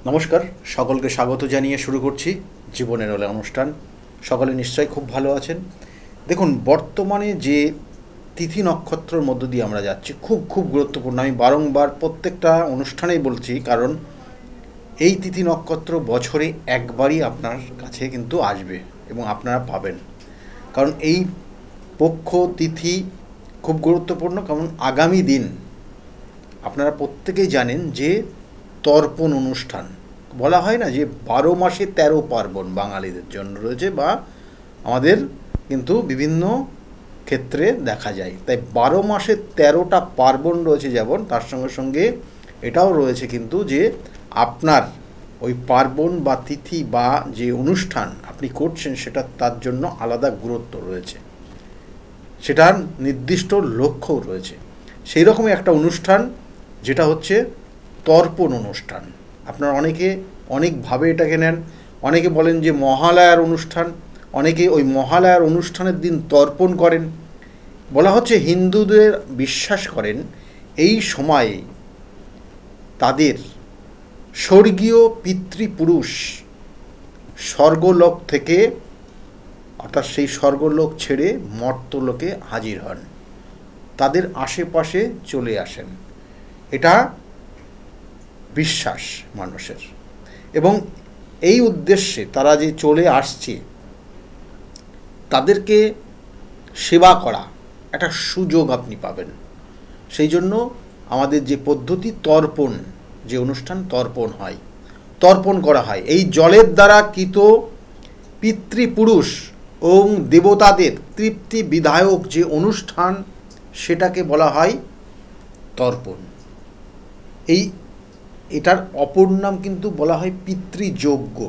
নমস্কার, সকলকে স্বাগত জানিয়ে শুরু করছি জীবনের ওলে অনুষ্ঠান। সকলে নিশ্চয়ই খুব ভালো আছেন। দেখুন, বর্তমানে যে তিথি নক্ষত্রের মধ্য দিয়ে আমরা যাচ্ছি খুব গুরুত্বপূর্ণ। আমি বারংবার প্রত্যেকটা অনুষ্ঠানেই বলছি, কারণ এই তিথি নক্ষত্র বছরে একবারই আপনার কাছে কিন্তু আসবে এবং আপনারা পাবেন। কারণ এই পক্ষ তিথি খুব গুরুত্বপূর্ণ, কারণ আগামী দিন আপনারা প্রত্যেকেই জানেন যে তর্পণ অনুষ্ঠান বলা হয় না, যে 12 মাসে 13 পার্বণ বাঙালিদের জন্য রয়েছে, বা আমাদের কিন্তু বিভিন্ন ক্ষেত্রে দেখা যায়। তাই 12 মাসে 13টা পার্বণ রয়েছে, যেমন তার সঙ্গে সঙ্গে এটাও রয়েছে কিন্তু যে আপনার ওই পার্বণ বা তিথি বা যে অনুষ্ঠান আপনি করছেন সেটা তার জন্য আলাদা গুরুত্ব রয়েছে, সেটার নির্দিষ্ট লক্ষ্যও রয়েছে। সেই রকমই একটা অনুষ্ঠান যেটা হচ্ছে তর্পণ অনুষ্ঠান। আপনারা অনেকে অনেকভাবে এটাকে নেন। অনেকে বলেন যে মহালয়ার অনুষ্ঠান, অনেকে ওই মহালয়ার অনুষ্ঠানের দিন তর্পণ করেন। বলা হচ্ছে হিন্দুদের বিশ্বাস করেন এই সময়ে তাদের স্বর্গীয় পিতৃপুরুষ স্বর্গলোক থেকে, অর্থাৎ সেই স্বর্গলোক ছেড়ে মর্তলোকে হাজির হন, তাদের আশেপাশে চলে আসেন। এটা বিশ্বাস মানুষের, এবং এই উদ্দেশ্যে তারা যে চলে আসছে তাদেরকে সেবা করা একটা সুযোগ আপনি পাবেন। সেই জন্য আমাদের যে পদ্ধতি তর্পণ, যে অনুষ্ঠান তর্পণ হয়, তর্পণ করা হয়, এই জলের দ্বারা কৃত পিতৃপুরুষ ও দেবতাদের তৃপ্তি বিধায়ক যে অনুষ্ঠান, সেটাকে বলা হয় তর্পণ। এটার অপর নাম কিন্তু বলা হয় পিতৃযজ্ঞ।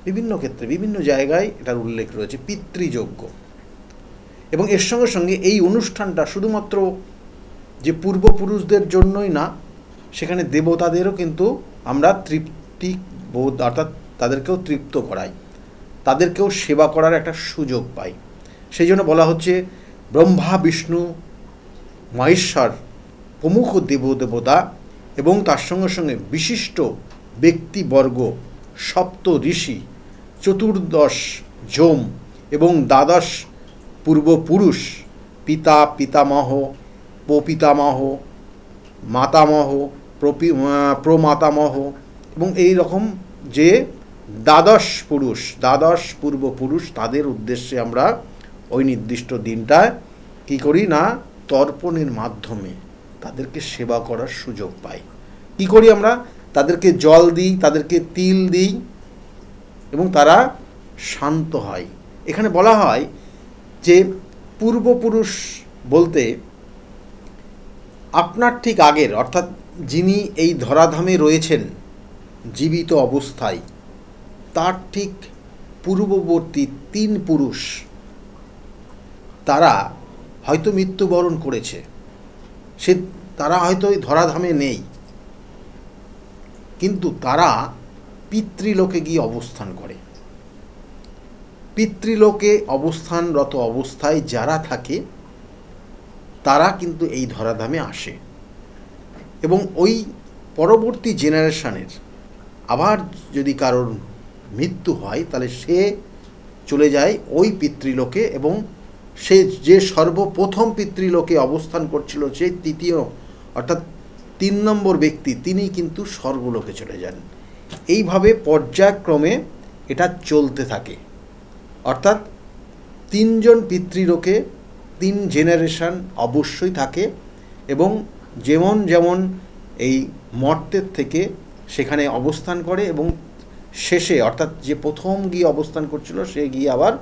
বিভিন্ন ক্ষেত্রে বিভিন্ন জায়গায় এটার উল্লেখ রয়েছে, পিতৃযজ্ঞ। এবং এর সঙ্গে সঙ্গে এই অনুষ্ঠানটা শুধুমাত্র যে পূর্বপুরুষদের জন্যই না, সেখানে দেবতাদেরও কিন্তু আমরা তৃপ্তি বোধ, অর্থাৎ তাদেরকেও তৃপ্ত করাই, তাদেরকেও সেবা করার একটা সুযোগ পাই। সেই জন্য বলা হচ্ছে ব্রহ্মা বিষ্ণু মহেশ্বর প্রমুখ দেবদেবতা এবং তার সঙ্গে সঙ্গে বিশিষ্ট ব্যক্তিবর্গ, সপ্ত ঋষি, চতুর্দশ যম এবং দ্বাদশ পূর্বপুরুষ, পিতা পিতামহ, প্রপিতামহ, মাতামহ, প্রমাতামহ, এবং এই রকম যে দ্বাদশ পুরুষ, দ্বাদশ পূর্বপুরুষ, তাদের উদ্দেশ্যে আমরা ওই নির্দিষ্ট দিনটায় কী করি না, তর্পণের মাধ্যমে তাদেরকে সেবা করার সুযোগ পাই। কী করি আমরা? তাদেরকে জল দিই, তাদেরকে তিল দিই, এবং তারা শান্ত হয়। এখানে বলা হয় যে পূর্বপুরুষ বলতে আপনার ঠিক আগের, অর্থাৎ যিনি এই ধরাধামে রয়েছেন জীবিত অবস্থায়, তার ঠিক পূর্ববর্তী 3 পুরুষ, তারা হয়তো মৃত্যুবরণ করেছে, তারা হয়তো এই ধরাধামে নেই, কিন্তু তারা পিতৃলোকে গিয়ে অবস্থান করে। পিতৃলোকে অবস্থানরত অবস্থায় যারা থাকে তারা কিন্তু এই ধরাধামে আসে, এবং ওই পরবর্তী জেনারেশনের আবার যদি কারোর মৃত্যু হয়, তাহলে সে চলে যায় ওই পিতৃলোকে, এবং সে যে সর্বপ্রথম পিতৃলোকে অবস্থান করছিল, সে তৃতীয়, অর্থাৎ 3 নম্বর ব্যক্তি, তিনি কিন্তু স্বর্গলোকে চলে যান। এইভাবে পর্যায়ক্রমে এটা চলতে থাকে, অর্থাৎ 3 জন পিতৃলোকে 3 জেনারেশন অবশ্যই থাকে, এবং যেমন যেমন এই মর্তের থেকে সেখানে অবস্থান করে, এবং শেষে, অর্থাৎ যে প্রথম গিয়ে অবস্থান করছিল, সে গিয়ে আবার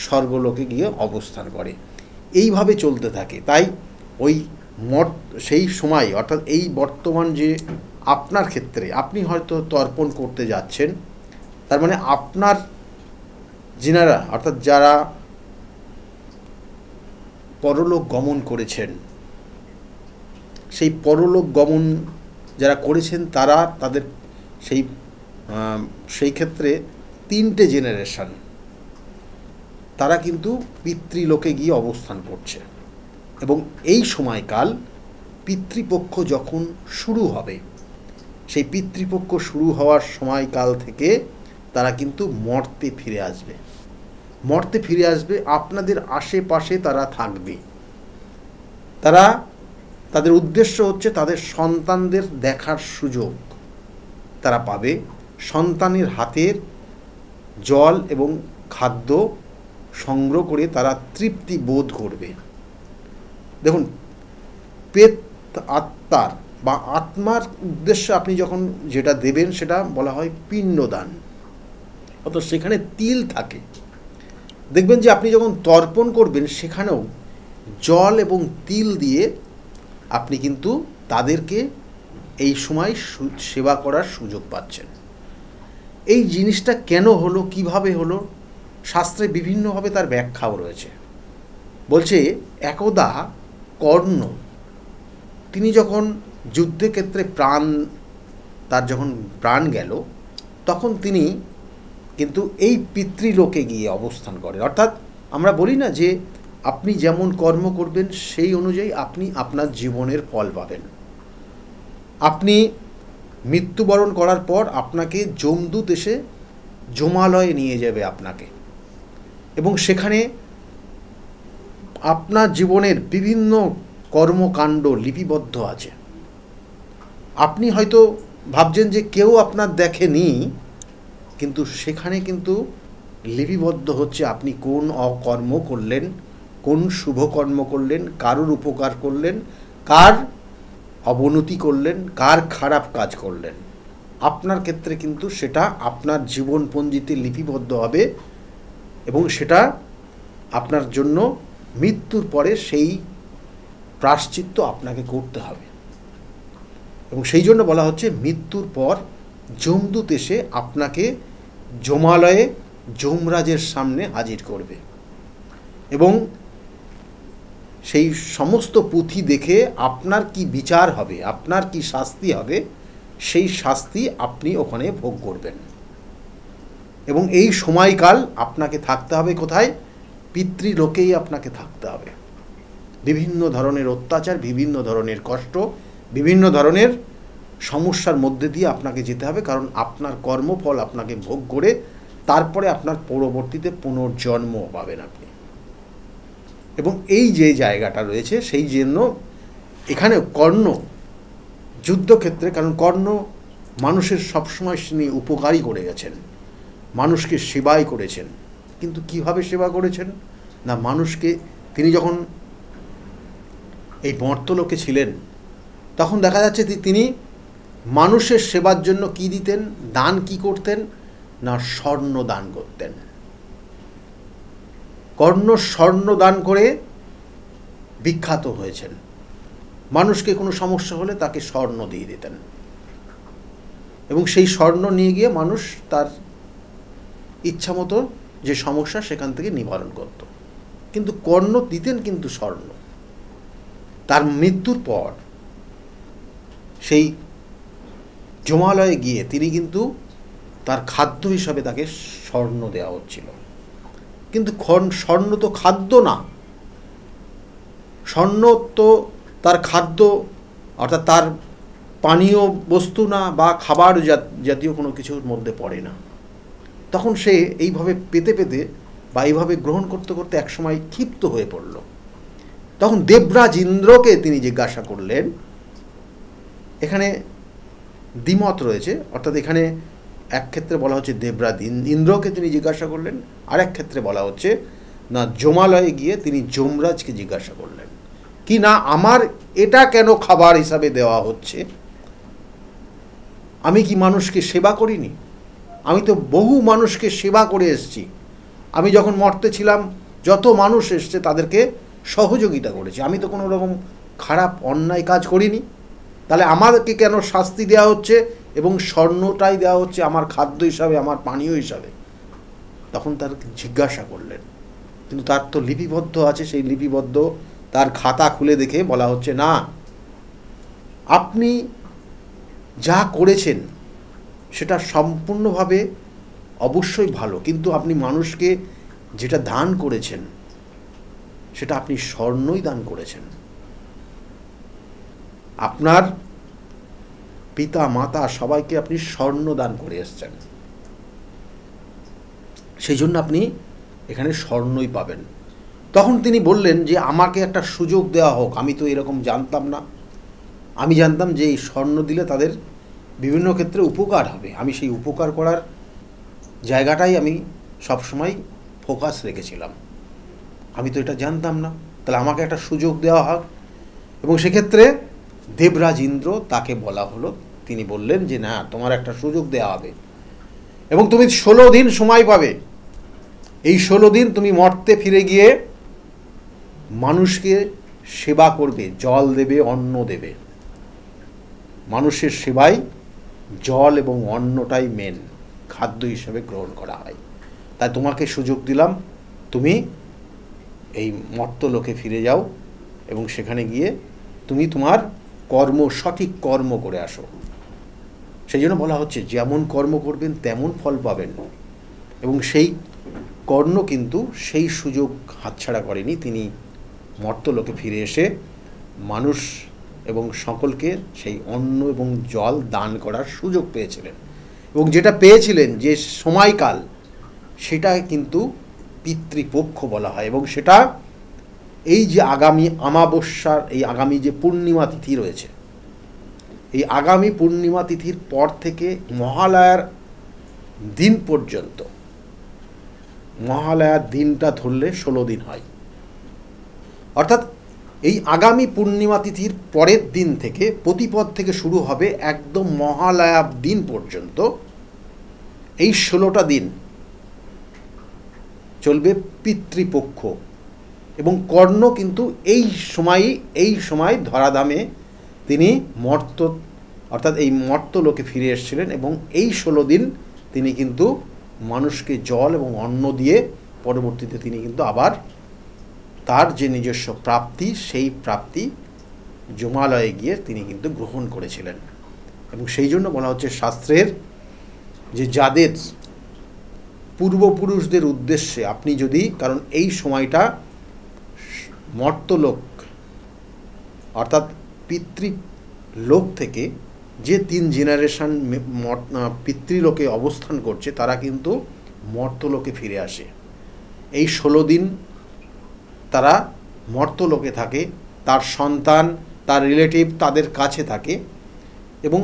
স্বর্গলোকে গিয়ে অবস্থান করে। এইভাবে চলতে থাকে। তাই ওই সেই সময়, অর্থাৎ এই বর্তমান যে আপনার ক্ষেত্রে আপনি হয়তো তর্পণ করতে যাচ্ছেন, তার মানে আপনার যিনারা, অর্থাৎ যারা পরলোক গমন করেছেন, সেই পরলোক গমন যারা করেছেন, তারা তাদের সেই ক্ষেত্রে 3টে জেনারেশন তারা কিন্তু পিতৃলোকে গিয়ে অবস্থান করছে। এবং এই সময়কাল পিতৃপক্ষ যখন শুরু হবে, সেই পিতৃপক্ষ শুরু হওয়ার সময়কাল থেকে তারা কিন্তু মর্তে ফিরে আসবে। মর্তে ফিরে আসবে, আপনাদের আশেপাশে তারা থাকবে। তাদের উদ্দেশ্য হচ্ছে তাদের সন্তানদের দেখার সুযোগ তারা পাবে, সন্তানের হাতের জল এবং খাদ্য সংগ্রহ করে তারা তৃপ্তি বোধ করবে। দেখুন, প্রেত আত্মার বা আত্মার উদ্দেশ্যে আপনি যখন যেটা দেবেন সেটা বলা হয় পিণ্ডদান, অর্থাৎ সেখানে তিল থাকে। দেখবেন যে আপনি যখন তর্পণ করবেন সেখানেও জল এবং তিল দিয়ে আপনি কিন্তু তাদেরকে এই সময় সেবা করার সুযোগ পাচ্ছেন। এই জিনিসটা কেন হলো, কিভাবে হলো, শাস্ত্রে বিভিন্নভাবে তার ব্যাখ্যাও রয়েছে। বলছে একদা কর্ণ, তিনি যখন যুদ্ধক্ষেত্রে তার যখন প্রাণ গেল, তখন তিনি কিন্তু এই পিতৃলোকে গিয়ে অবস্থান করেন। অর্থাৎ আমরা বলি না যে আপনি যেমন কর্ম করবেন সেই অনুযায়ী আপনি আপনার জীবনের ফল পাবেন। আপনি মৃত্যুবরণ করার পর আপনাকে যমদূত এসে যমালয়ে নিয়ে যাবে আপনাকে, এবং সেখানে আপনার জীবনের বিভিন্ন কর্মকাণ্ড লিপিবদ্ধ আছে। আপনি হয়তো ভাবছেন যে কেউ আপনার দেখেনি, কিন্তু সেখানে কিন্তু লিপিবদ্ধ হচ্ছে আপনি কোন অকর্ম করলেন, কোন শুভকর্ম করলেন, কারুর উপকার করলেন, কার অবনতি করলেন, কার খারাপ কাজ করলেন। আপনার ক্ষেত্রে কিন্তু সেটা আপনার জীবনপঞ্জিতে লিপিবদ্ধ হবে, এবং সেটা আপনার জন্য মৃত্যুর পরে সেই প্রায়শ্চিত্ত আপনাকে করতে হবে। এবং সেই জন্য বলা হচ্ছে মৃত্যুর পর যমদূত এসে আপনাকে যমালয়ে যমরাজের সামনে হাজির করবে, এবং সেই সমস্ত পুঁথি দেখে আপনার কি বিচার হবে, আপনার কি শাস্তি হবে, সেই শাস্তি আপনি ওখানে ভোগ করবেন। এবং এই সময়কাল আপনাকে থাকতে হবে কোথায়? পিতৃলোকেই আপনাকে থাকতে হবে। বিভিন্ন ধরনের অত্যাচার, বিভিন্ন ধরনের কষ্ট, বিভিন্ন ধরনের সমস্যার মধ্যে দিয়ে আপনাকে যেতে হবে, কারণ আপনার কর্মফল আপনাকে ভোগ করে তারপরে আপনার পরবর্তীতে পুনর্জন্ম পাবেন আপনি। এবং এই যে জায়গাটা রয়েছে, সেই জন্য এখানে কর্ণ যুদ্ধক্ষেত্রে, কারণ কর্ণ মানুষের সবসময় তিনি উপকারই করে গেছেন, মানুষকে সেবাই করেছেন। কিন্তু কিভাবে সেবা করেছেন না, মানুষকে তিনি যখন এই মর্ত্যলোকে ছিলেন তখন দেখা যাচ্ছে তিনি মানুষের সেবার জন্য কি দিতেন, দান কি করতেন না, স্বর্ণ দান করতেন। কর্ণ স্বর্ণ দান করে বিখ্যাত হয়েছেন। মানুষকে কোনো সমস্যা হলে তাকে স্বর্ণ দিয়ে দিতেন, এবং সেই স্বর্ণ নিয়ে গিয়ে মানুষ তার ইচ্ছামতো যে সমস্যা সেখান থেকে নিবারণ করত। কিন্তু কর্ণ দিতেন কিন্তু স্বর্ণ। তার মৃত্যুর পর সেই যমালয়ে গিয়ে তিনি কিন্তু তার খাদ্য হিসাবে তাকে স্বর্ণ দেওয়া হচ্ছিল। কিন্তু স্বর্ণ তো খাদ্য না, স্বর্ণ তো তার খাদ্য অর্থাৎ তার পানীয় বস্তু না, বা খাবার জাতীয় কোনো কিছুর মধ্যে পড়ে না। তখন সে এইভাবে পেতে পেতে বা এইভাবে গ্রহণ করতে করতে একসময় ক্ষিপ্ত হয়ে পড়ল। তখন দেবরাজ ইন্দ্রকে তিনি জিজ্ঞাসা করলেন, এখানে দ্বিমত রয়েছে, অর্থাৎ এখানে এক ক্ষেত্রে বলা হচ্ছে দেবরাজ ইন্দ্রকে তিনি জিজ্ঞাসা করলেন, আর এক ক্ষেত্রে বলা হচ্ছে না যমালয়ে গিয়ে তিনি যমরাজকে জিজ্ঞাসা করলেন কি না, আমার এটা কেন খাবার হিসাবে দেওয়া হচ্ছে? আমি কি মানুষকে সেবা করিনি? আমি তো বহু মানুষকে সেবা করে এসেছি। আমি যখন মর্তে ছিলাম যত মানুষ এসছে তাদেরকে সহযোগিতা করেছি, আমি তো কোনো রকম খারাপ অন্যায় কাজ করিনি। তাহলে আমাদেরকে কেন শাস্তি দেওয়া হচ্ছে এবং স্বর্ণটাই দেওয়া হচ্ছে আমার খাদ্য হিসাবে, আমার পানীয় হিসাবে? তখন তার জিজ্ঞাসা করলেন, কিন্তু তার তো লিপিবদ্ধ আছে, সেই লিপিবদ্ধ তার খাতা খুলে দেখে বলা হচ্ছে না, আপনি যা করেছেন সেটা সম্পূর্ণভাবে অবশ্যই ভালো, কিন্তু আপনি মানুষকে যেটা দান করেছেন সেটা আপনি স্বর্ণই দান করেছেন। আপনার পিতা মাতা সবাইকে আপনি স্বর্ণ দান করে এসছেন, সেই জন্য আপনি এখানে স্বর্ণই পাবেন। তখন তিনি বললেন যে আমাকে একটা সুযোগ দেওয়া হোক, আমি তো এরকম জানতাম না, আমি জানতাম যে এই স্বর্ণ দিলে তাদের বিভিন্ন ক্ষেত্রে উপকার হবে, আমি সেই উপকার করার জায়গাটাই আমি সবসময় ফোকাস রেখেছিলাম, আমি তো এটা জানতাম না, তাহলে আমাকে একটা সুযোগ দেওয়া হোক। এবং সেক্ষেত্রে দেবরাজ ইন্দ্র তাকে বলা হলো, তিনি বললেন যে না, তোমার একটা সুযোগ দেওয়া হবে এবং তুমি 16 দিন সময় পাবে। এই 16 দিন তুমি মর্তে ফিরে গিয়ে মানুষকে সেবা করবে, জল দেবে, অন্ন দেবে। মানুষের সেবায় জল এবং অন্নটাই মেন খাদ্য হিসেবে গ্রহণ করা হয়। তাই তোমাকে সুযোগ দিলাম, তুমি এই মর্তলোকে ফিরে যাও এবং সেখানে গিয়ে তুমি তোমার সঠিক কর্ম করে আসো। সেই জন্য বলা হচ্ছে যেমন কর্ম করবেন তেমন ফল পাবেন। এবং সেই কর্ণ কিন্তু সেই সুযোগ হাতছাড়া করেনি, তিনি মর্তলোকে ফিরে এসে মানুষ এবং সকলকে সেই অন্ন এবং জল দান করার সুযোগ পেয়েছিলেন। এবং যেটা পেয়েছিলেন যে সময়কাল, সেটা কিন্তু পিতৃপক্ষ বলা হয়। এবং সেটা এই যে আগামী অমাবস্যার এই আগামী যে পূর্ণিমা তিথি রয়েছে, এই আগামী পূর্ণিমা তিথির পর থেকে মহালয়ার দিন পর্যন্ত, মহালয়ার দিনটা ধরলে 16 দিন হয়, অর্থাৎ এই আগামী পূর্ণিমা তিথির পরের দিন থেকে প্রতিপদ থেকে শুরু হবে একদম মহালয়া দিন পর্যন্ত এই 16টা দিন চলবে পিতৃপক্ষ। এবং কর্ণ কিন্তু এই সময় ধরাধামে তিনি অর্থাৎ এই মর্তলোকে ফিরে এসেছিলেন এবং এই 16 দিন তিনি কিন্তু মানুষকে জল এবং অন্ন দিয়ে পরবর্তীতে তিনি কিন্তু আবার তার যে নিজস্ব প্রাপ্তি, সেই প্রাপ্তি যমালয়ে গিয়ে তিনি কিন্তু গ্রহণ করেছিলেন। এবং সেই জন্য বলা হচ্ছে শাস্ত্রের যে যাদের পূর্বপুরুষদের উদ্দেশ্যে আপনি যদি, কারণ এই সময়টা মর্তলোক অর্থাৎ পিতৃলোক থেকে যে 3 জেনারেশন পিতৃলোকে অবস্থান করছে তারা কিন্তু মর্তলোকে ফিরে আসে। এই 16 দিন তারা মর্তলোকে থাকে, তার সন্তান, তার রিলেটিভ তাদের কাছে থাকে এবং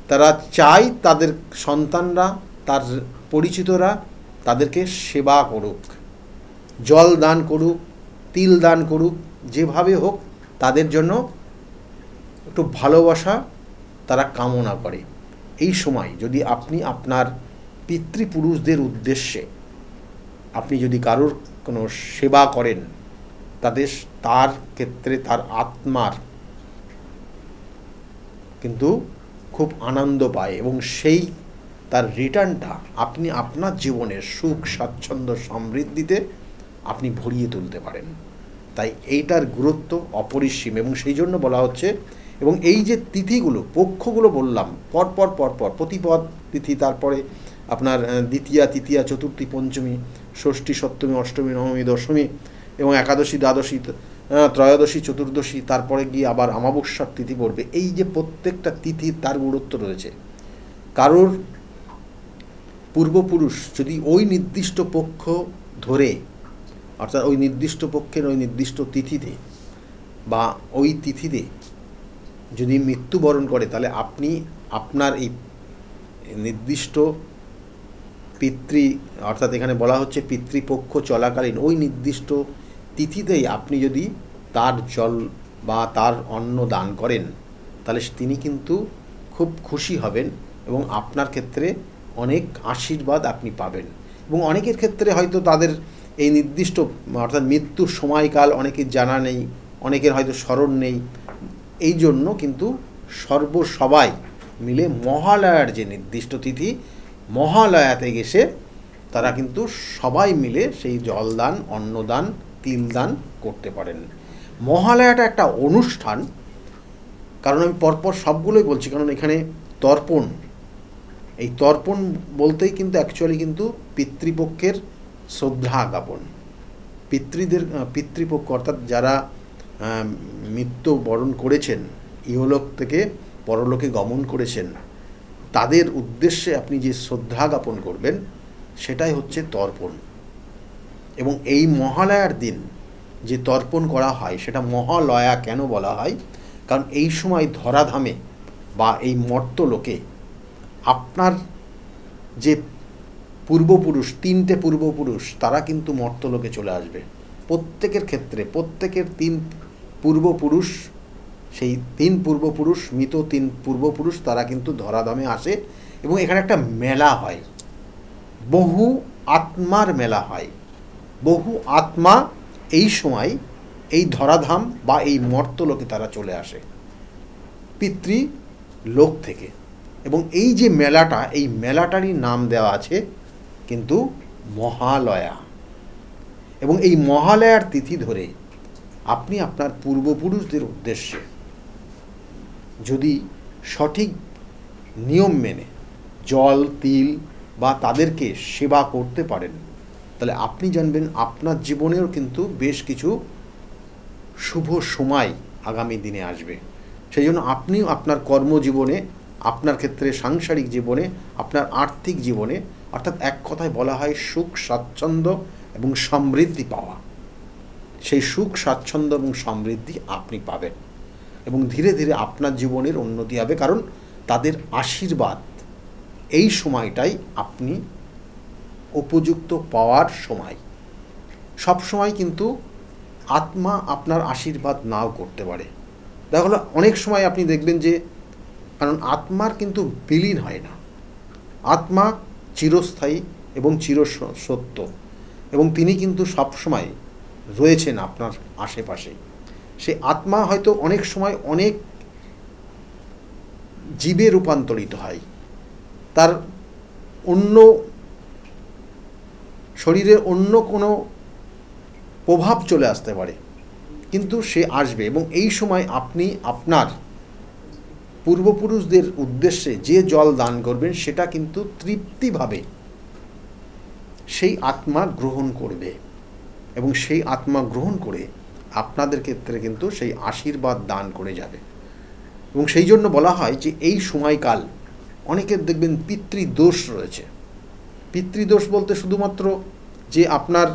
তারা চায় তাদের সন্তানরা, তার পরিচিতরা তাদেরকে সেবা করুক, জল দান করুক, তিল দান করুক, যেভাবে হোক তাদের জন্য একটু ভালোবাসা তারা কামনা করে। এই সময় যদি আপনি আপনার পিতৃপুরুষদের উদ্দেশ্যে আপনি যদি কারোর কোনো সেবা করেন, তার ক্ষেত্রে তার আত্মার কিন্তু খুব আনন্দ পায় এবং সেই তার রিটার্নটা আপনি আপনার জীবনের সুখ, স্বাচ্ছন্দ্য, সমৃদ্ধিতে আপনি ভরিয়ে তুলতে পারেন। তাই এইটার গুরুত্ব অপরিসীম। এবং সেই জন্য বলা হচ্ছে, এবং এই যে তিথিগুলো, পক্ষগুলো বললাম পরপর প্রতিপদ তিথি, তারপরে আপনার দ্বিতীয়া, তৃতীয়া, চতুর্থী, পঞ্চমী, ষষ্ঠী, সপ্তমী, অষ্টমী, নবমী, দশমী এবং একাদশী, দ্বাদশী, ত্রয়োদশী, চতুর্দশী, তারপরে গিয়ে আবার অমাবস্যার তিথি পড়বে। এই যে প্রত্যেকটা তিথির তার গুরুত্ব রয়েছে। কারোর পূর্বপুরুষ যদি ওই নির্দিষ্ট পক্ষ ধরে, অর্থাৎ ওই নির্দিষ্ট পক্ষের ওই নির্দিষ্ট তিথিতে বা ওই তিথিতে যদি মৃত্যুবরণ করে, তাহলে আপনি আপনার এই নির্দিষ্ট অর্থাৎ এখানে বলা হচ্ছে পিতৃপক্ষ চলাকালীন ওই নির্দিষ্ট তিথিতেই আপনি যদি তার জল বা তার অন্ন দান করেন, তাহলে তিনি কিন্তু খুব খুশি হবেন এবং আপনার ক্ষেত্রে অনেক আশীর্বাদ আপনি পাবেন। এবং অনেকের ক্ষেত্রে হয়তো তাদের এই নির্দিষ্ট অর্থাৎ মৃত্যুর সময়কাল অনেকের জানা নেই, অনেকের হয়তো স্মরণ নেই, এই জন্য কিন্তু সবাই মিলে মহালয়ার যে নির্দিষ্ট তিথি, মহালয়াতে গেছে তারা কিন্তু সবাই মিলে সেই জলদান, অন্নদান, তিলদান করতে পারেন। মহালয়াটা একটা অনুষ্ঠান, কারণ আমি পরপর সবগুলোই বলছি, কারণ এখানে তর্পণ, এই তর্পণ বলতেই কিন্তু অ্যাকচুয়ালি কিন্তু পিতৃপক্ষের শ্রদ্ধা জ্ঞাপন। পিতৃপক্ষ অর্থাৎ যারা মৃত্যুবরণ করেছেন ইহলোক থেকে, পরলোকে গমন করেছেন তাদের উদ্দেশ্যে আপনি যে শ্রদ্ধা জ্ঞাপন করবেন সেটাই হচ্ছে তর্পণ। এবং এই মহালয়ার দিন যে তর্পণ করা হয় সেটা মহালয়া কেন বলা হয়? কারণ এই সময় ধরাধামে বা এই মর্তলোকে আপনার যে পূর্বপুরুষ, 3টে পূর্বপুরুষ, তারা কিন্তু মর্তলোকে চলে আসবে। প্রত্যেকের ক্ষেত্রে প্রত্যেকের 3 পূর্বপুরুষ, সেই 3 পূর্বপুরুষ, মৃত 3 পূর্বপুরুষ তারা কিন্তু ধরাধামে আসে এবং এখানে একটা মেলা হয়, বহু আত্মার মেলা হয়। বহু আত্মা এই সময় এই ধরাধাম বা এই মর্তলোকে তারা চলে আসে পিতৃলোক থেকে। এবং এই যে মেলাটা, এই মেলাটারই নাম দেওয়া আছে কিন্তু মহালয়া। এবং এই মহালয়ার তিথি ধরে আপনি আপনার পূর্বপুরুষদের উদ্দেশ্যে যদি সঠিক নিয়ম মেনে জল, তিল বা তাদেরকে সেবা করতে পারেন, তাহলে আপনি জানবেন আপনার জীবনেও কিন্তু বেশ কিছু শুভ সময় আগামী দিনে আসবে। সেই জন্য আপনিও আপনার কর্মজীবনে, আপনার ক্ষেত্রে সাংসারিক জীবনে, আপনার আর্থিক জীবনে, অর্থাৎ এক কথায় বলা হয় সুখ, স্বাচ্ছন্দ্য এবং সমৃদ্ধি পাওয়া, সেই সুখ, স্বাচ্ছন্দ্য এবং সমৃদ্ধি আপনি পাবেন এবং ধীরে ধীরে আপনার জীবনের উন্নতি হবে। কারণ তাদের আশীর্বাদ এই সময়টাই আপনি উপযুক্ত পাওয়ার সময়। সব সময় কিন্তু আত্মা আপনার আশীর্বাদ নাও করতে পারে। দেখা হলো অনেক সময় আপনি দেখবেন যে, কারণ আত্মার কিন্তু বিলীন হয় না, আত্মা চিরস্থায়ী এবং চিরসত্য এবং তিনি কিন্তু সব সময় রয়েছেন আপনার আশেপাশে। সে আত্মা হয়তো অনেক সময় অনেক জীবে রূপান্তরিত হয়, তার অন্য শরীরে অন্য কোনো প্রভাব চলে আসতে পারে, কিন্তু সে আসবে। এবং এই সময় আপনি আপনার পূর্বপুরুষদের উদ্দেশ্যে যে জল দান করবেন সেটা কিন্তু তৃপ্তিভাবে সেই আত্মা গ্রহণ করবে এবং সেই আত্মা গ্রহণ করে আপনাদের ক্ষেত্রে কিন্তু সেই আশীর্বাদ দান করে যাবে। এবং সেই জন্য বলা হয় যে এই সময়কাল অনেকের দেখবেন পিতৃদোষ রয়েছে। পিতৃদোষ বলতে শুধুমাত্র যে আপনার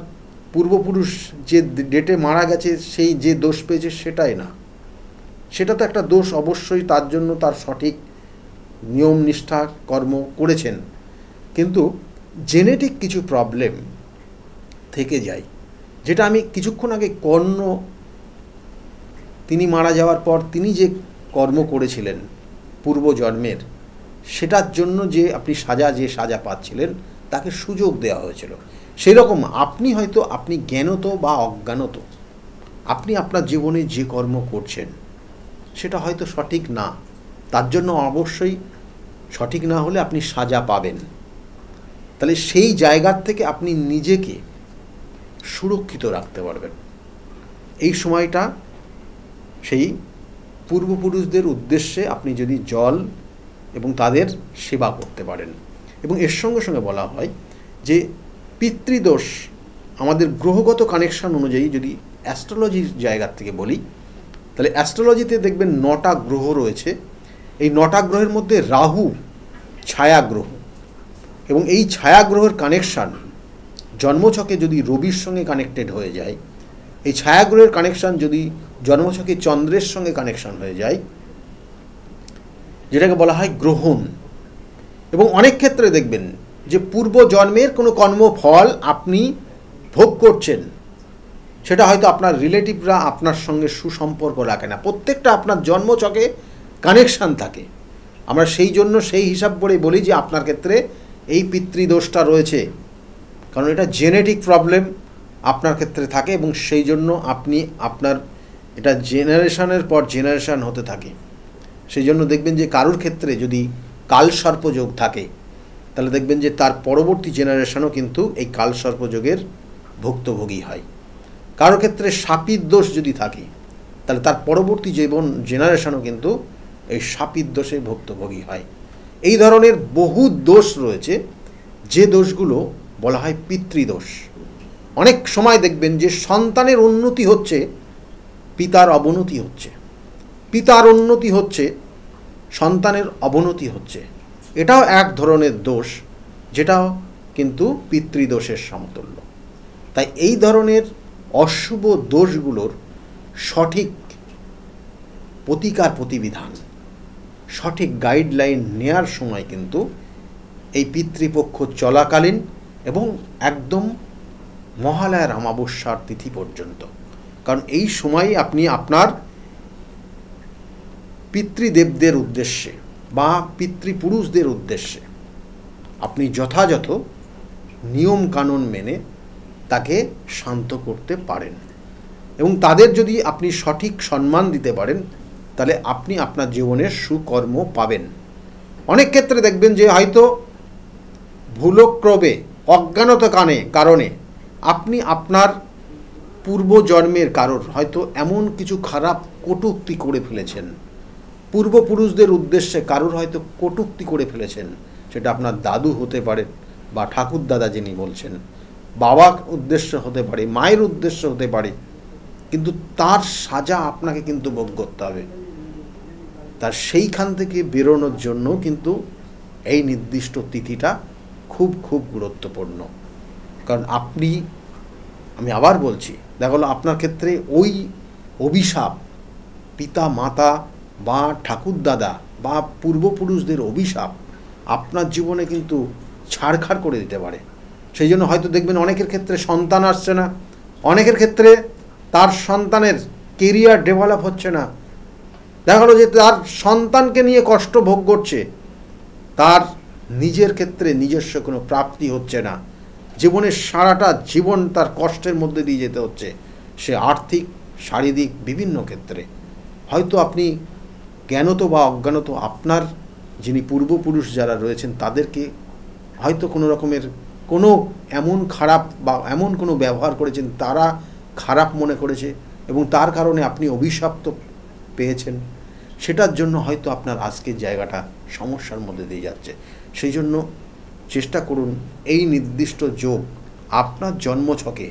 পূর্বপুরুষ যে ডেটে মারা গেছে সেই যে দোষ পেয়েছে সেটাই না, সেটা তো একটা দোষ অবশ্যই, তার জন্য তার সঠিক নিয়ম নিষ্ঠা কর্ম করেছেন, কিন্তু জেনেটিক কিছু প্রবলেম থেকে যায়। যেটা আমি কিছুক্ষণ আগে কর্ণ, তিনি মারা যাওয়ার পর তিনি যে কর্ম করেছিলেন পূর্বজন্মের, সেটার জন্য যে আপনি সাজা পাচ্ছিলেন তাকে সুযোগ দেওয়া হয়েছিল। সেই রকম আপনি হয়তো, আপনি জ্ঞানত বা অজ্ঞানত, আপনি আপনার জীবনে যে কর্ম করছেন সেটা হয়তো সঠিক না, তার জন্য অবশ্যই সঠিক না হলে আপনি সাজা পাবেন। তাহলে সেই জায়গার থেকে আপনি নিজেকে সুরক্ষিত রাখতে পারবেন। এই সময়টা সেই পূর্বপুরুষদের উদ্দেশ্যে আপনি যদি জল এবং তাদের সেবা করতে পারেন। এবং এর সঙ্গে সঙ্গে বলা হয় যে পিতৃদোষ আমাদের গ্রহগত কানেকশন অনুযায়ী, যদি অ্যাস্ট্রোলজির জায়গার থেকে বলি, তাহলে অ্যাস্ট্রোলজিতে দেখবেন 9টা গ্রহ রয়েছে। এই 9টা গ্রহের মধ্যে রাহু ছায়াগ্রহ, এবং এই ছায়াগ্রহের কানেকশান জন্মছকে যদি রবির সঙ্গে কানেক্টেড হয়ে যায়, এই ছায়াগ্রহের কানেকশান যদি জন্মছকে চন্দ্রের সঙ্গে কানেকশান হয়ে যায়, যেটাকে বলা হয় গ্রহণ। এবং অনেক ক্ষেত্রে দেখবেন যে পূর্ব জন্মের কোনো কর্মফল আপনি ভোগ করছেন, সেটা হয়তো আপনার রিলেটিভরা আপনার সঙ্গে সুসম্পর্ক রাখে না। প্রত্যেকটা আপনার জন্মছকে কানেকশান থাকে। আমরা সেই জন্য সেই হিসাব করে বলি যে আপনার ক্ষেত্রে এই পিতৃদোষটা রয়েছে, কারণ এটা জেনেটিক প্রবলেম আপনার ক্ষেত্রে থাকে এবং সেই জন্য আপনি আপনার এটা জেনারেশনের পর জেনারেশন হতে থাকে। সেই জন্য দেখবেন যে কারোর ক্ষেত্রে যদি কালসর্পযোগ থাকে, তাহলে দেখবেন যে তার পরবর্তী জেনারেশনও কিন্তু এই কালসর্পযোগের ভুক্তভোগী হয়। কারোর ক্ষেত্রে শাপিত দোষ যদি থাকে, তাহলে তার পরবর্তী জেনারেশনও কিন্তু এই শাপিত দোষে ভুক্তভোগী হয়। এই ধরনের বহু দোষ রয়েছে, যে দোষগুলো বলা হয় পিতৃদোষ। অনেক সময় দেখবেন যে সন্তানের উন্নতি হচ্ছে, পিতার অবনতি হচ্ছে, পিতার উন্নতি হচ্ছে, সন্তানের অবনতি হচ্ছে, এটাও এক ধরনের দোষ, যেটাও কিন্তু পিতৃদোষের সমতুল্য। তাই এই ধরনের অশুভ দোষগুলোর সঠিক প্রতিকার প্রতিবিধান, সঠিক গাইডলাইন নেয়ার সময় কিন্তু এই পিতৃপক্ষ চলাকালীন এবং একদম মহালয়ার অমাবস্যার তিথি পর্যন্ত। কারণ এই সময় আপনি আপনার পিতৃদেবদের উদ্দেশ্যে বা পিতৃপুরুষদের উদ্দেশ্যে আপনি যথাযথ নিয়ম কানুন মেনে তাকে শান্ত করতে পারেন, এবং তাদের যদি আপনি সঠিক সম্মান দিতে পারেন, তাহলে আপনি আপনার জীবনের সুকর্ম পাবেন। অনেক ক্ষেত্রে দেখবেন যে হয়তো ভুলক্রমে অজ্ঞানত কারণে আপনি আপনার পূর্বজন্মের কারোর হয়তো এমন কিছু খারাপ কটূক্তি করে ফেলেছেন, পূর্বপুরুষদের উদ্দেশ্যে কারোর হয়তো কটূক্তি করে ফেলেছেন, সেটা আপনার দাদু হতে পারে বা ঠাকুর দাদা যিনি বলছেন, বাবার উদ্দেশ্য হতে পারে, মায়ের উদ্দেশ্য হতে পারে, কিন্তু তার সাজা আপনাকে কিন্তু ভোগ করতে হবে। তার সেইখান থেকে বেরোনোর জন্য কিন্তু এই নির্দিষ্ট তিথিটা খুব খুব গুরুত্বপূর্ণ। কারণ আমি আবার বলছি, দেখা গেলো আপনার ক্ষেত্রে ওই অভিশাপ পিতা মাতা বা ঠাকুরদাদা বা পূর্বপুরুষদের অভিশাপ আপনার জীবনে কিন্তু ছাড়খাড় করে দিতে পারে। সেই জন্য হয়তো দেখবেন অনেকের ক্ষেত্রে সন্তান আসছে না, অনেকের ক্ষেত্রে তার সন্তানের কেরিয়ার ডেভেলপ হচ্ছে না, দেখা গেলো যে তার সন্তানকে নিয়ে কষ্ট ভোগ করছে, তার নিজের ক্ষেত্রে নিজস্ব কোনো প্রাপ্তি হচ্ছে না, জীবনের সারাটা জীবন তার কষ্টের মধ্যে দিয়ে যেতে হচ্ছে, সে আর্থিক শারীরিক বিভিন্ন ক্ষেত্রে। হয়তো আপনি জ্ঞানত বা অজ্ঞানত আপনার যিনি পূর্বপুরুষ যারা রয়েছেন তাদেরকে হয়তো কোনো রকমের কোনো এমন খারাপ বা এমন কোনো ব্যবহার করেছেন, তারা খারাপ মনে করেছে এবং তার কারণে আপনি অভিশপ্ত পেয়েছেন। সেটার জন্য হয়তো আপনার আজকের জায়গাটা সমস্যার মধ্যে দিয়ে যাচ্ছে। সেই জন্য চেষ্টা করুন এই নির্দিষ্ট যোগ আপনার জন্মছকে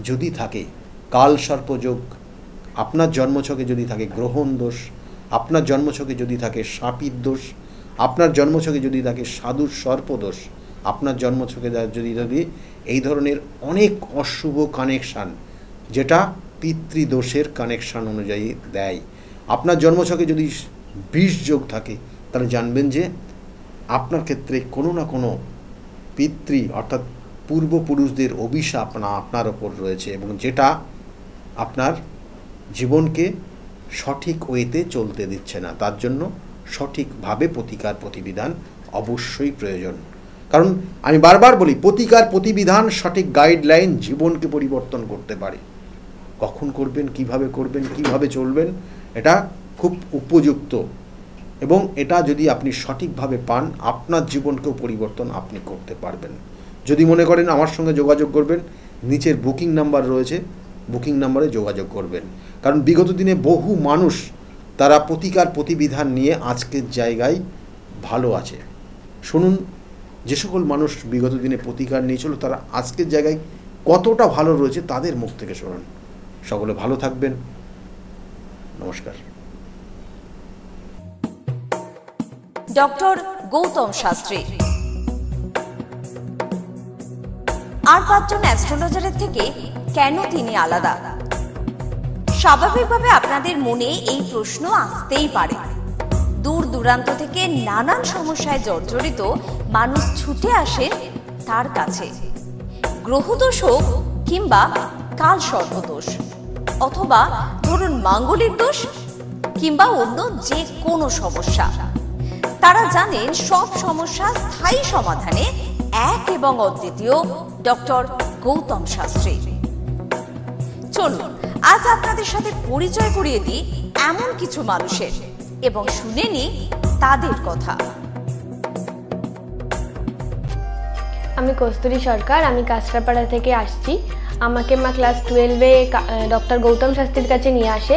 যদি থাকে, কালসর্পযোগ আপনার জন্মছকে যদি থাকে, গ্রহণ দোষ আপনার জন্মছকে যদি থাকে, সাপির দোষ আপনার জন্মছকে যদি থাকে, সাধুর সর্পদোষ আপনার জন্মছকে যদি এই ধরনের অনেক অশুভ কানেকশান, যেটা পিতৃদোষের কানেকশান অনুযায়ী দেয়, আপনার জন্মছকে যদি বিষ যোগ থাকে, তাহলে জানবেন যে আপনার ক্ষেত্রে কোনো না কোনো পিতৃ অর্থাৎ পূর্বপুরুষদের অভিশাপ আপনার ওপর রয়েছে, এবং যেটা আপনার জীবনকে সঠিক ওয়েতে চলতে দিচ্ছে না। তার জন্য সঠিকভাবে প্রতিকার প্রতিবিধান অবশ্যই প্রয়োজন। কারণ আমি বারবার বলি, প্রতিকার প্রতিবিধান সঠিক গাইডলাইন জীবনকে পরিবর্তন করতে পারে। কখন করবেন, কিভাবে চলবেন, এটা খুব উপযুক্ত, এবং এটা যদি আপনি সঠিকভাবে পান, আপনার জীবনকেও পরিবর্তন আপনি করতে পারবেন। যদি মনে করেন আমার সঙ্গে যোগাযোগ করবেন, নিচের বুকিং নাম্বার রয়েছে, বুকিং নাম্বারে যোগাযোগ করবেন। কারণ বিগত দিনে বহু মানুষ তারা প্রতিকার প্রতিবিধান নিয়ে আজকের জায়গায় ভালো আছে। শুনুন, যে সকল মানুষ বিগত দিনে প্রতিকার নিয়েছিল তারা আজকের জায়গায় কতটা ভালো রয়েছে তাদের মুখ থেকে শুনুন। সকলে ভালো থাকবেন, নমস্কার। ডক্টর গৌতম শাস্ত্রী আর 5 জন অ্যাস্ট্রোলজারের থেকে কেন তিনি আলাদা? স্বাভাবিকভাবে আপনাদের মনে এই প্রশ্ন আসতেই পারে। দূর দূরান্ত থেকে নানান সমস্যায় জর্জরিত মানুষ ছুটে আসেন তার কাছে। গ্রহদোষ হোক কিংবা কাল সর্পদোষ, অথবা ধরুন মাঙ্গলিক দোষ কিংবা অন্য যে কোনো সমস্যা, তারা জানেন সব সমস্যা স্থায়ী সমাধানে এক এবং অদ্বিতীয় ডক্টর গৌতম শাস্ত্রী। চলুন আজ আপনাদের সাথে পরিচয় করিয়ে দিই এমন কিছু মানুষের, এবং শুনে নিই তাদের কথা। আমি কস্তুরী সরকার, আমি কাঁচরাপাড়া থেকে আসছি। আমাকে মা ক্লাস 12-এ ডক্টর গৌতম শাস্ত্রীর কাছে নিয়ে আসে।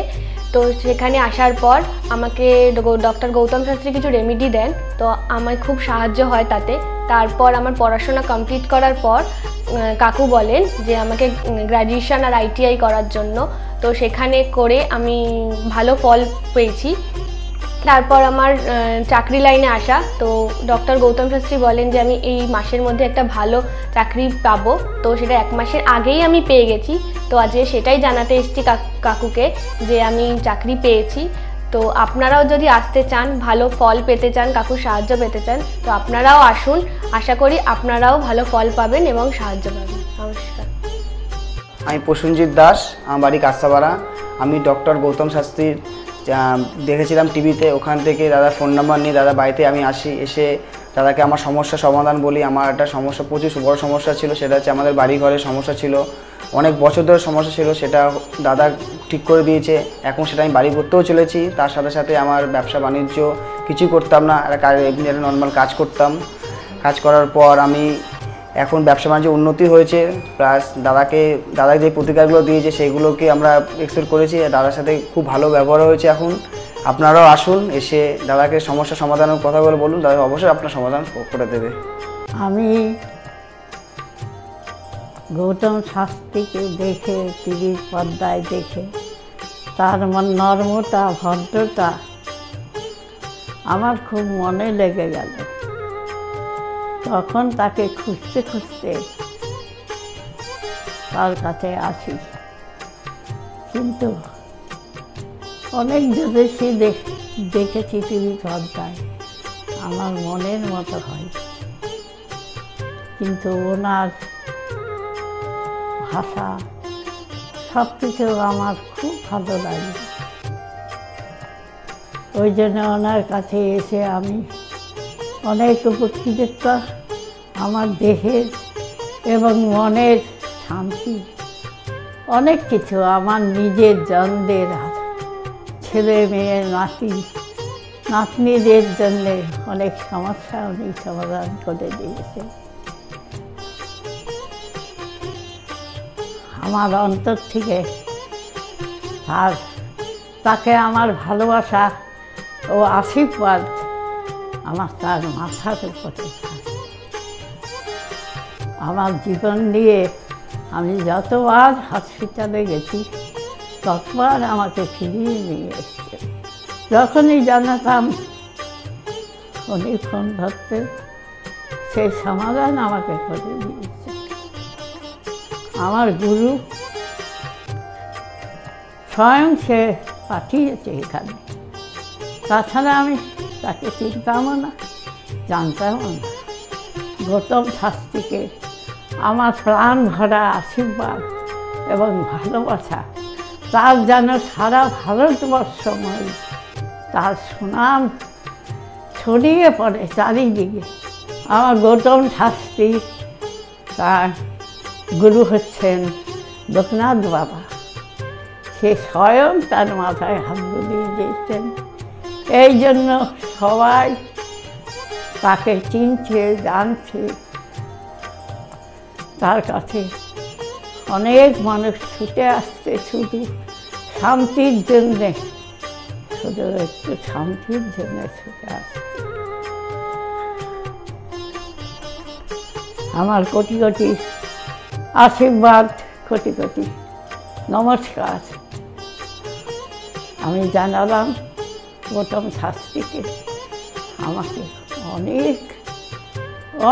তো সেখানে আসার পর আমাকে ডক্টর গৌতম শাস্ত্রী কিছু রেমেডি দেন, তো আমার খুব সাহায্য হয় তাতে। তারপর আমার পড়াশোনা কমপ্লিট করার পর কাকু বলেন যে আমাকে গ্র্যাজুয়েশন আর ITI করার জন্য। তো সেখানে করে আমি ভালো ফল পেয়েছি। তারপর আমার চাকরি লাইনে আসা। তো ডক্টর গৌতম শাস্ত্রী বলেন যে আমি এই মাসের মধ্যে একটা ভালো চাকরি পাবো, তো সেটা 1 মাসের আগেই আমি পেয়ে গেছি। তো আজকে সেটাই জানাতে এসেছি কাকুকে যে আমি চাকরি পেয়েছি। তো আপনারাও যদি আসতে চান, ভালো ফল পেতে চান, কাকুর সাহায্য পেতে চান, তো আপনারাও আসুন। আশা করি আপনারাও ভালো ফল পাবেন এবং সাহায্য পাবেন। নমস্কার। আমি প্রসেনজিৎ দাস, আমার বাড়ি কাস্তাপাড়া। আমি ডক্টর গৌতম শাস্ত্রীর দেখেছিলাম টিভিতে, ওখান থেকে দাদার ফোন নাম্বার নিয়ে দাদা বাড়িতে আমি আসি। এসে দাদাকে আমার সমস্যার সমাধান বলি। আমার একটা সমস্যা, প্রচুর বড় সমস্যা ছিল, সেটা হচ্ছে আমাদের বাড়ি ঘরের সমস্যা ছিল, অনেক বছর ধরে সমস্যা ছিল, সেটা দাদা ঠিক করে দিয়েছে। এখন সেটা আমি বাড়ি করতেও চলেছি। তার সাথে সাথে আমার ব্যবসা বাণিজ্য কিছুই করতাম না, এমনি একটা নর্মাল কাজ করতাম। কাজ করার পর আমি এখন ব্যবসা বাণিজ্য উন্নতি হয়েছে, প্লাস দাদা যে প্রতিকারগুলো দিয়েছে সেগুলোকে আমরা এক্সপেক্ট করেছি। দাদার সাথে খুব ভালো ব্যবহার হয়েছে। এখন আপনারাও আসুন, এসে দাদাকে সমস্যা সমাধানের কথাগুলো বলুন, দাদা অবশ্যই আপনার সমাধান করে দেবে। আমি গৌতম শাস্ত্রীকে দেখে, টিভির পর্দায় দেখে তার নর্মতা, ভদ্রতা আমার খুব মনে লেগে গেল। তখন তাকে খুঁজতে খুঁজতে তার কাছে আসি, কিন্তু অনেক জ্যোতিষী দেখেছি টিভি পর্দায়, আমার মনের মতো হয়, কিন্তু ওনার ভাষা সব কিছু আমার খুব ভালো লাগে। ওই জন্য ওনার কাছে এসে আমি অনেক উপকৃত। আমার দেহের এবং মনের শান্তি, অনেক কিছু আমার নিজের জনদের, ছেলে মেয়ে, নাতনিদের জন্যে অনেক সমস্যা উনি সমাধান করে দিয়েছে। আমার অন্তর থেকে তাকে আমার ভালোবাসা ও আশীর্বাদ আমার তার মাথার উপরে। আমার জীবন নিয়ে আমি যতবার হসপিটালে গেছি ততবার আমাকে ফিরিয়ে নিয়ে এসছে। যখনই জানাতাম উনি ফোন ধরতে, সেই সমাধান আমাকে করে দিয়েছে। আমার গুরু স্বয়ং সে পাঠিয়েছে এখানে, তাছাড়া আমি তাকে চিনতামও না, জানতামও না। গৌতম শাস্ত্রীকে আমার প্রাণ ভরা আশীর্বাদ এবং ভালোবাসা। তার যেন সারা ভারতবর্ষময় তার সুনাম ছড়িয়ে পড়ে চারিদিকে। আমার গৌতম শাস্ত্রী, তার গুরু হচ্ছেন লোকনাথ বাবা, সে স্বয়ং তার মাথায় হাত বুলিয়ে দিয়েছেন। এই জন্য সবাই তাকে চিনছে, জানছে। তার কাছে অনেক মানুষ ছুটে আসছে শুধু শান্তির জন্যে, শুধু একটু শান্তির জন্যে ছুটে আসছে। আমার কোটি কোটি আশীর্বাদ, কোটি কোটি নমস্কার আমি জানালাম গৌতম শাস্ত্রীকে। আমাকে অনেক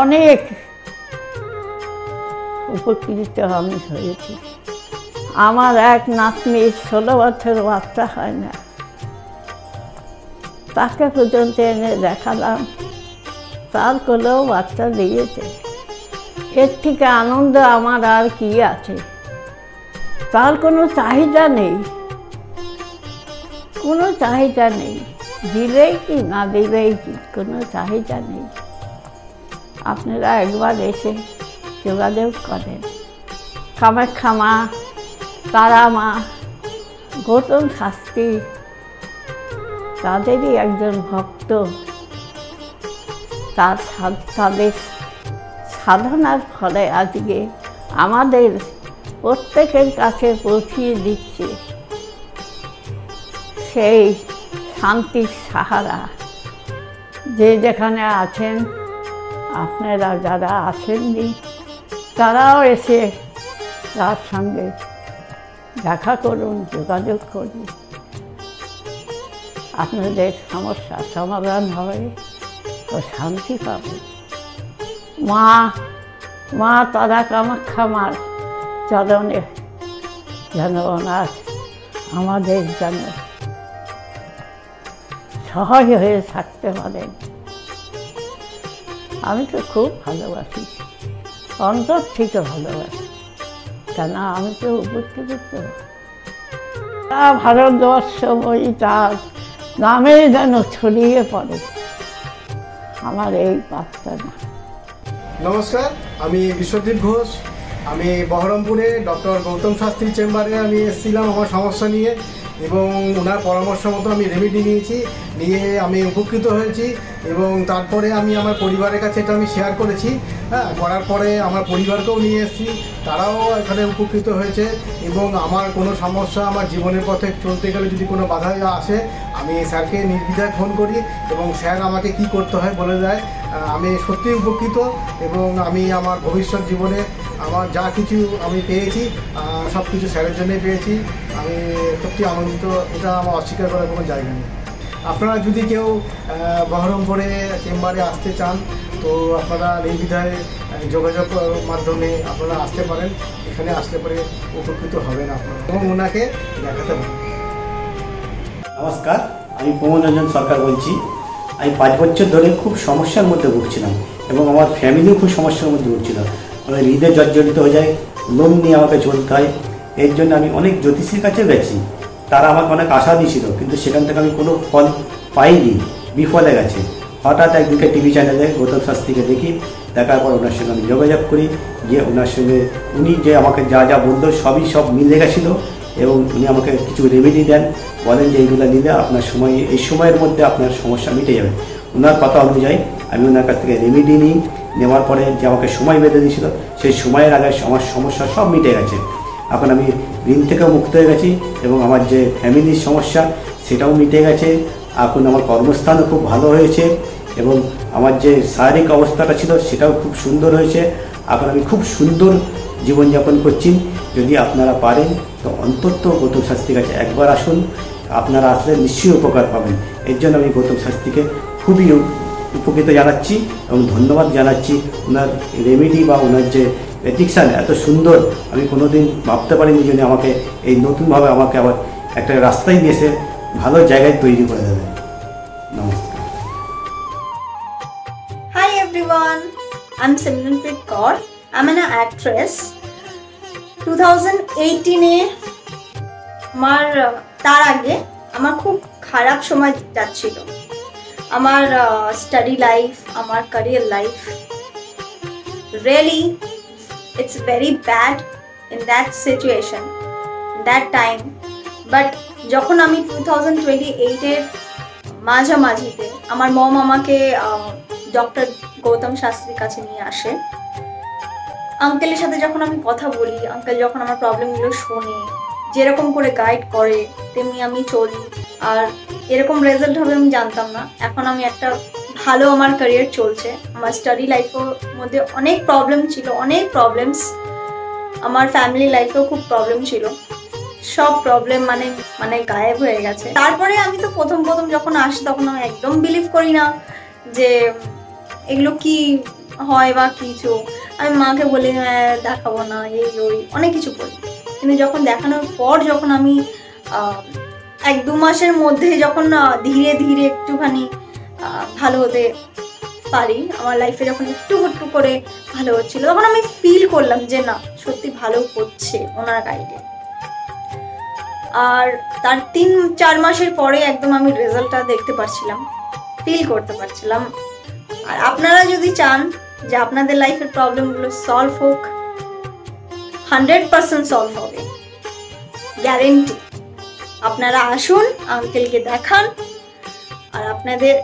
অনেক উপকৃত আমি হয়েছি। আমার এক নাতনি 16 বছর বাচ্চা হয় না, তাকে পর্যন্ত এনে দেখালাম, তার কোলেও বাচ্চা দিয়েছে। এর থেকে আনন্দ আমার আর কি আছে? তার কোনো চাহিদা নেই, কোনো চাহিদা নেই, দিলেই কি না দিলেই কি, কোনো চাহিদা নেই। আপনারা একবার এসে যোগাযোগ করেন। কামাখ্যা মা, তারা মা, গৌতম শাস্ত্রী তাদেরই একজন ভক্ত। তাদের সাধনার ফলে আজকে আমাদের প্রত্যেকের কাছে পৌঁছিয়ে দিচ্ছে সেই শান্তির সাহারা। যে যেখানে আছেন, আপনারা যারা আসেননি তারাও এসে তার সঙ্গে দেখা করুন, যোগাযোগ করুন। আপনাদের সমস্যার সমাধান হবে ও শান্তি পাবে। মা তারা কামাখ্যা মার চরণে যেন ওনার আমাদের যেন সহায় হয়ে থাকতে পারেন। আমি তো খুব ভালোবাসি, অন্তর থেকে ভালোবাসি, কেন আমি তো উপকৃত। ভারতবর্ষময়ী তার নামে যেন ছড়িয়ে পড়ে আমার এই প্রার্থনা। নমস্কার, আমি বিশ্বজিৎ ঘোষ। আমি বহরমপুরে ডক্টর গৌতম শাস্ত্রী চেম্বারে আমি এসেছিলাম আমার সমস্যা নিয়ে, এবং ওনার পরামর্শ মতো আমি রেমেডি নিয়ে আমি উপকৃত হয়েছি। এবং তারপরে আমি আমার পরিবারের কাছে এটা আমি শেয়ার করেছি। করার পরে আমার পরিবারকেও নিয়ে এসেছি, তারাও এখানে উপকৃত হয়েছে। এবং আমার কোনো সমস্যা, আমার জীবনের পথে চলতে গেলে যদি কোনো বাধা আসে, আমি স্যারকে নির্দ্বিধায় ফোন করি এবং স্যার আমাকে কি করতে হয় বলে দেয়। আমি সত্যিই উপকৃত, এবং আমি আমার ভবিষ্যৎ জীবনে আমার যা কিছু আমি পেয়েছি সব কিছু স্যারের জন্যই পেয়েছি। আমি সত্যি আনন্দিত, এটা আমার অস্বীকার করার কোনো জায়গা নেই। আপনারা যদি কেউ বহরমপুরে চেম্বারে আসতে চান, তো আপনারা নির্দ্বিধায় যোগাযোগ মাধ্যমে আপনারা আসতে পারেন। এখানে আসতে পারে উপকৃত হবেন আপনারা, এবং ওনাকে দেখাতে পারেন। নমস্কার, আমি প্রমোদ রঞ্জন সরকার বলছি। আমি 5 বছর ধরে খুব সমস্যার মধ্যে ভুগছিলাম, এবং আমার ফ্যামিলিও খুব সমস্যার মধ্যে ভুগছিল। আমার হৃদয় জর্জরিত হয়ে যায়, লোন নিয়ে আমাকে চলতে হয়। এর জন্য আমি অনেক জ্যোতিষীর কাছে গেছি, তারা আমাকে অনেক আশা দিয়েছিল, কিন্তু সেখান থেকে আমি কোনো ফল পাইনি, বিফলে গেছে। হঠাৎ একদিকে টিভি চ্যানেলে গৌতম শাস্ত্রীকে দেখি, দেখার পর ওনার সঙ্গে আমি যোগাযোগ করি, গিয়ে ওনার সঙ্গে উনি যে আমাকে যা বললো সব মিলে গেছিলো। এবং উনি আমাকে কিছু রেমেডি দেন, বলেন যে এইগুলো নিলে আপনার এই সময়ের মধ্যে আপনার সমস্যা মিটে যাবে। ওনার কথা অনুযায়ী আমি ওনার কাছ থেকে রেমেডি নিই। নেওয়ার পরে যে আমাকে সময় বেঁধে দিয়েছিল, সেই সময়ের আগে আমার সমস্যা সব মিটে গেছে। এখন আমি ঋণ থেকেও মুক্ত হয়ে গেছি, এবং আমার যে ফ্যামিলির সমস্যা সেটাও মিটে গেছে। এখন আমার কর্মস্থানও খুব ভালো হয়েছে, এবং আমার যে শারীরিক অবস্থাটা ছিল সেটাও খুব সুন্দর হয়েছে। এখন আমি খুব সুন্দর জীবনযাপন করছি। যদি আপনারা পারেন তো অন্তত গৌতম শাস্ত্রীর কাছে একবার আসুন, আপনারা আসলে নিশ্চয়ই উপকার পাবেন। এর জন্য আমি গৌতম শাস্ত্রীকে খুবই উপকৃত জানাচ্ছি এবং ধন্যবাদ জানাচ্ছি। ওনার রেমেডি বা ওনার যে এডিকশান এত সুন্দর, আমি কোনোদিন ভাবতে পারিনি যে আমাকে এই নতুনভাবে আমাকে আবার একটা রাস্তায় নিয়ে এসে ভালো জায়গায় তৈরি করে দেবে। নমস্কার। Hi everyone, I'm Simranpreet Kaur. I'm an actress. 2018-এ তার আগে আমার খুব খারাপ সময় যাচ্ছিল। আমার স্টাডি লাইফ, আমার career life, really it's very bad in that situation, that time. But যখন আমি 2028-এর মাঝামাঝিতে আমার মম আমাকে ডক্টর গৌতম শাস্ত্রীর কাছে নিয়ে আসে। আঙ্কেলের সাথে যখন আমি কথা বলি, আঙ্কেল যখন আমার প্রবলেমগুলো শোনে, যেরকম করে গাইড করে তেমনি আমি চলি। আর এরকম রেজাল্ট হবে আমি জানতাম না। এখন আমি একটা ভালো আমার ক্যারিয়ার চলছে। আমার স্টাডি লাইফের মধ্যে অনেক প্রবলেম ছিল, অনেক প্রবলেমস। আমার ফ্যামিলি লাইফেও খুব প্রবলেম ছিল, সব প্রবলেম মানে গায়েব হয়ে গেছে। তারপরে আমি তো প্রথম যখন আসি তখন আমি একদম বিলিভ করি না যে এগুলো কি হয় বা কিছু। আমি মাকে বলি দেখাবো না, এই ওই অনেক কিছু বলি। কিন্তু যখন দেখানোর পর যখন আমি 1-2 মাসের মধ্যে যখন ধীরে ধীরে একটুখানি ভালো হতে পারি, আমার লাইফে যখন একটু করে ভালো হচ্ছিল, তখন আমি ফিল করলাম যে না, সত্যি ভালো হচ্ছে ওনার গাইডে। আর তার 3-4 মাসের পরে একদম আমি রেজাল্টটা দেখতে পারছিলাম, ফিল করতে পারছিলাম। আর আপনারা যদি চান যে আপনাদের লাইফের প্রবলেমগুলো সলভ হোক, 100% সলভ হবে, গ্যারেন্টি। আপনারা আসুন, আঙ্কেলকে দেখান, আর আপনাদের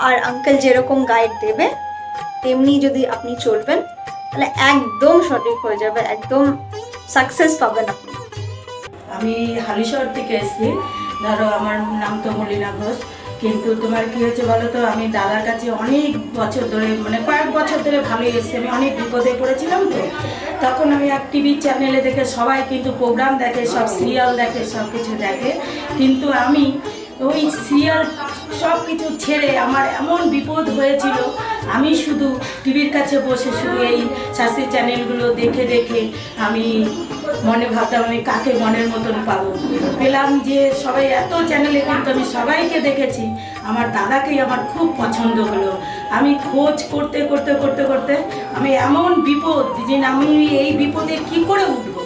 আর আঙ্কেল যেরকম গাইড দেবে তেমনি যদি আপনি চলবেন, তাহলে একদম সঠিক হয়ে যাবে, একদম সাকসেস পাবেন আপনি। আমি হালিশহর থেকে এসেছি। ধরো আমার নাম তো মলিনা ঘোষ, কিন্তু তোমার কি হয়েছে বলো তো, আমি দাদার কাছে অনেক বছর ধরে কয়েক বছর ধরে ভালোই এসেছি। আমি অনেক বিপদে পড়েছিলাম, তো তখন আমি এক টিভি চ্যানেলে দেখে, সবাই কিন্তু প্রোগ্রাম দেখে, সব সিরিয়াল দেখে, সব কিছু দেখে, কিন্তু আমি ওই সিরিয়াল সব কিছু ছেড়ে আমার এমন বিপদ হয়েছিল, আমি শুধু টিভির কাছে বসে শুধু এই শাস্ত্রীয় চ্যানেলগুলো দেখে দেখে আমি মনে ভাবতাম আমি কাকে মনের মতন পাবো। পেলাম যে সবাই এত চ্যানেলে, কিন্তু আমি সবাইকে দেখেছি, আমার দাদাকেই আমার খুব পছন্দ হলো। আমি খোঁজ করতে করতে করতে করতে আমি এমন বিপদ যে আমি এই বিপদে কি করে উঠবো,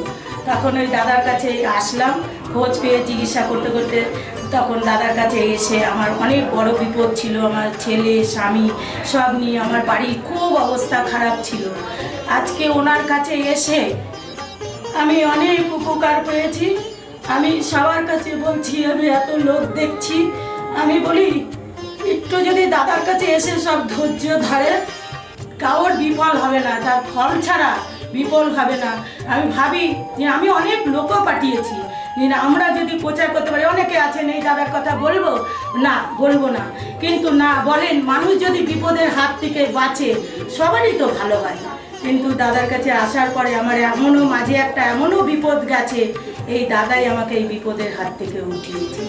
তখন ওই দাদার কাছে আসলাম। খোঁজ পেয়ে চিকিৎসা করতে করতে তখন দাদার কাছে এসে আমার অনেক বড় বিপদ ছিল, আমার ছেলে স্বামী সব নিয়ে আমার বাড়ির খুব অবস্থা খারাপ ছিল। আজকে ওনার কাছে এসে আমি অনেক উপকার পেয়েছি। আমি সবার কাছে বলছি, আমি এত লোক দেখছি, আমি বলি একটু যদি দাদার কাছে এসে সব ধৈর্য ধরে, কারোর বিফল হবে না, তার ফল ছাড়া বিফল হবে না। আমি ভাবি যে আমি অনেক লোকও পাঠিয়েছি, আমরা যদি প্রচার করতে পারি, অনেকে আছেন এই দাদার কথা বলবো না, বলবো না, কিন্তু না বলেন, মানুষ যদি বিপদের হাত থেকে বাঁচে সবারই তো ভালো হয়। কিন্তু দাদার কাছে আসার পরে আমার এমনও মাঝে একটা এমনও বিপদ গেছে, এই দাদাই আমাকে এই বিপদের হাত থেকে উঠিয়েছে।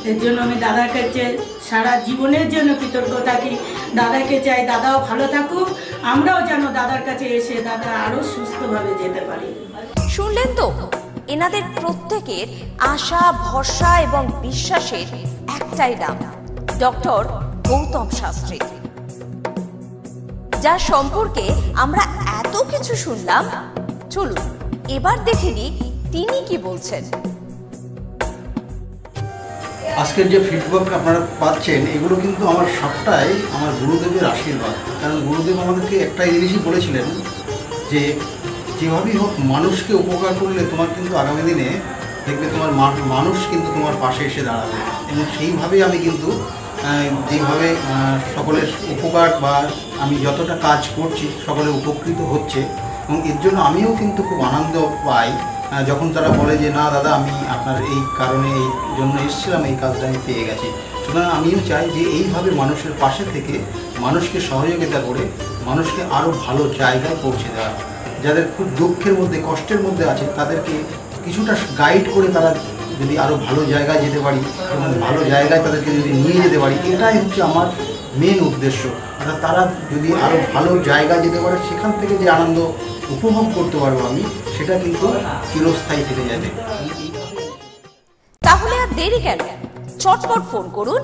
এর জন্য আমি দাদার কাছে সারা জীবনের জন্য কৃতজ্ঞ থাকি। দাদাকে চাই দাদাও ভালো থাকুক, আমরাও যেন দাদার কাছে এসে দাদা আরও সুস্থভাবে যেতে পারি। শুনলেন তো, এনাদের প্রত্যেকের আশা, ভরসা এবং বিশ্বাসের একটাই নাম, ডক্টর গৌতম শাস্ত্রী, যার সম্পর্কে আমরা এত কিছু শুনলাম। চলুন এবার দেখে নিই তিনি কি বলছেন। আজকের যে ফিডব্যাক আপনারা পাচ্ছেন, এগুলো কিন্তু আমার সবটাই আমার গুরুদেবের আশীর্বাদ। কারণ গুরুদেব আমাদেরকে একটাই জিনিসই বলেছিলেন যে যেভাবেই হোক মানুষকে উপকার করলে তোমার কিন্তু আগামী দিনে দেখবে তোমার মানুষ কিন্তু তোমার পাশে এসে দাঁড়াবে। এবং সেইভাবেই আমি কিন্তু যেভাবে সকলের উপকার বা আমি যতটা কাজ করছি সকলে উপকৃত হচ্ছে, এবং এর জন্য আমিও কিন্তু খুব আনন্দ পাই যখন তারা বলে যে না দাদা, আমি আপনার এই কারণে এই জন্য এসেছিলাম, এই কাজটা আমি পেয়ে গেছি। সুতরাং আমিও চাই যে এইভাবে মানুষের পাশে থেকে মানুষকে সহযোগিতা করে মানুষকে আরও ভালো জায়গায় পৌঁছে দেওয়া। যাদের খুব দুঃখের মধ্যে, কষ্টের মধ্যে আছে, তাদেরকে কিছুটা গাইড করে তারা যদি আরও ভালো জায়গায় যেতে পারি এবং ভালো জায়গায় তাদেরকে যদি নিয়ে যেতে পারি, এটাই হচ্ছে আমার মেন উদ্দেশ্য। অর্থাৎ তারা যদি আরও ভালো জায়গায় যেতে পারে, সেখান থেকে যে আনন্দ উপভোগ করতে পারবো আমি, সেটা কিন্তু চিরস্থায়ী থেকে যাবে। তাহলে আর দেরি কেন, চটপট ফোন করুন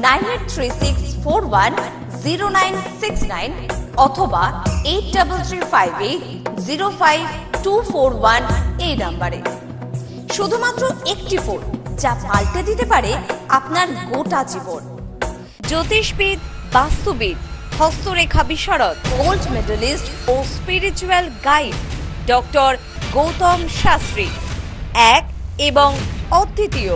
9836410969 অথবা 8335805241 এই নাম্বারে। শুধুমাত্র একটি ফোন, যা পাল্টে দিতে পারে আপনার গোটা জীবন। জ্যোতিষবিদ, বাস্তুবিদ, হস্তরেখা বিশারদ, গোল্ড মেডেলিস্ট ও spiritual guide doctor Gautam Shastri, এক এবং অদ্বিতীয়।